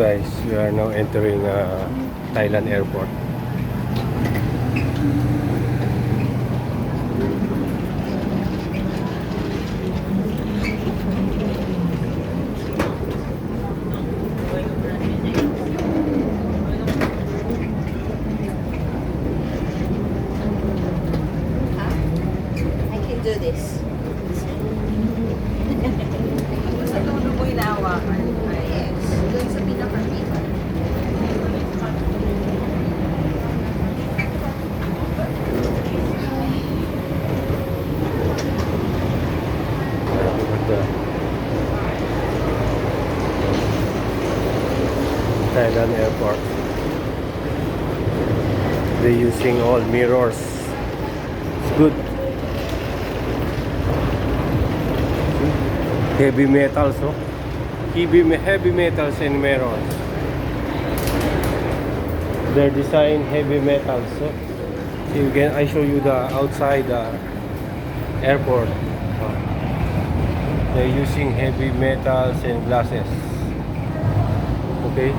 Guys, we are now entering Thailand airport. I can do this. Sa dulo mo inahawakan. Yes. Doon sa pinaka-pita. Thailand airport. They're using all mirrors. It's good. Heavy metals, oh. Heavy metals and mirrors. They're design heavy metals, so you can. I show you the outside airport. Oh. They're using heavy metals and glasses. Okay.